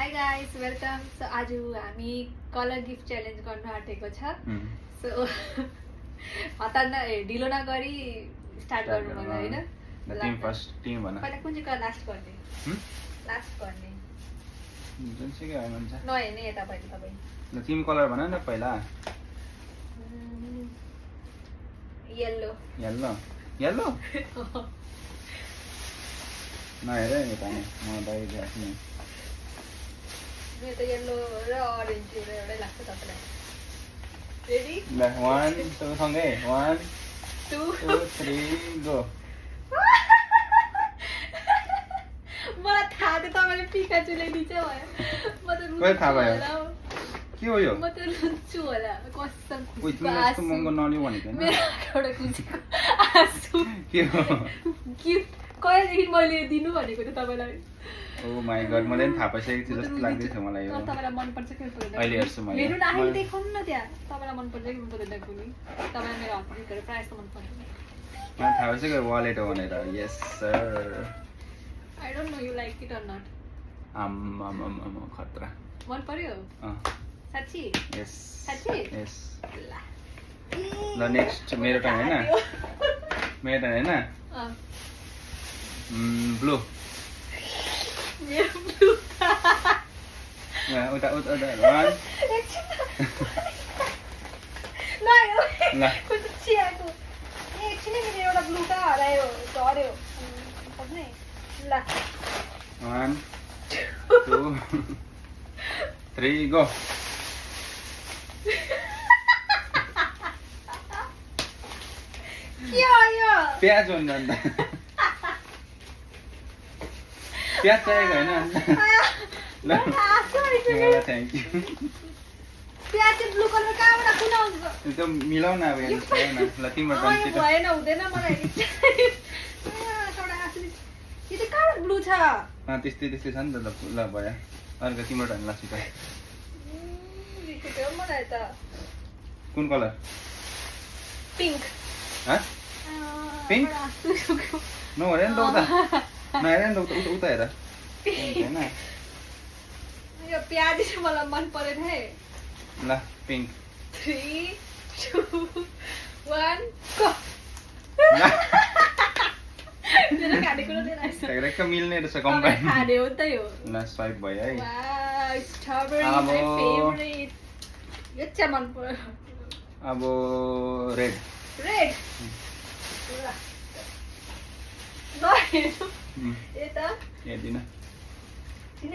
High guys welcome. So आज हामी colour gift challenge गर्न आँटेको छ। सो हतार ढिलो नगरी स्टार्ट गर्नु पर्यो हैन। टिम फर्स्ट टिम भन। पहिला कुन चाहिँ कलर लास्ट गर्ने? लास्ट गर्ने। जुन चाहिँ के भन्छ? नहेर्ने यता पहिले तपाई। ल टिम कलर भन न पहिला। येलो। येलो। येलो? नहेर नि त नि म दाइ देख्छु। मेरो त येलो र ऑरेन्ज एउटै लाग्छ तपाईलाई। रेडी? ल 1 2 सँगै 1 2 3 गो। मलाई थाहा थियो तपाईले पिकाचु ल्याइदिन्छ भयो। म त कहिले थाहा भयो? के हो यो? म त रुन्छु होला कसम ओइ तिमीले यस्तो महँगो नलिउ भनेको हैन? मेरो एउटा खुसीको आँसु के हो? गिफ्ट कहिलेदेखि मैले दिनु भनेको थियो तपाईलाई। ओ माय गॉड मलाई पनि थाहा पाइसकेको थियो जस्तो लाग्दै थियो मलाई यो। तपाईलाई मन पर्छ के पर्दैन? अहिले हेर्छु मैले। हेर्नु न अहिले देखाउनु न त्यहाँ। तपाईलाई मन पर्छ कि मन पर्दैन कुनी? तपाईलाई मेरो हात गिफ्टहरु प्रायः जस्तो मन पर्छ। मलाई थाहा भइसक्यो वालेट हो भनेर। यस sir. I don't know you like it or not. खतरा। मन पर्यो? साच्ची? यस। साच्ची? यस। ल ल नेक्स्ट मेरो टर्न हैन? मेरो टर्न हैन? ब्लू। मेरो ब्लू। उता 1 ल कुन चियाको एकछिन मेरो एउटा ब्लू का हरायो झर्यो सक्ने ल 1 2 3 गो। के हो यो? प्याज हो नि अन्त। प्याज चाहिएको हैन अन्त। ल थ्यांक यू। प्याज चाहिँ ब्लू कलर कहाँबाट कुन आउँछ? एकदम मिलाउ न अब हेर्नु छैन। ल तिम्रो टर्न यो भएन हुँदैन मलाई। यो चाहिँ कहाँबाट ब्लू छ? त्यस्तै छ नि त। ल भयो। अर्को तिम्रो टर्न लास्ट त। मलाई त कुन कलर? पिंक। पिंक? नहेर नि त उता। नहेर नि त उता हेर। हैन यो प्याज चाहिँ मलाई मन परेन है। ल पिंक 3 2 1 गो। मेरो खानेकुरा लिएर आइस। ठ्याक्क मिल्ने रहेछ कम्बाइन। खाने हो त यो। ल स्वाइप भयो है। वाह स्ट्रबेरी माय फेभरेट। यो चाहिँ मन पर्यो। अब रेड। रेड। ल हेर्नु। यता हेर्दिन।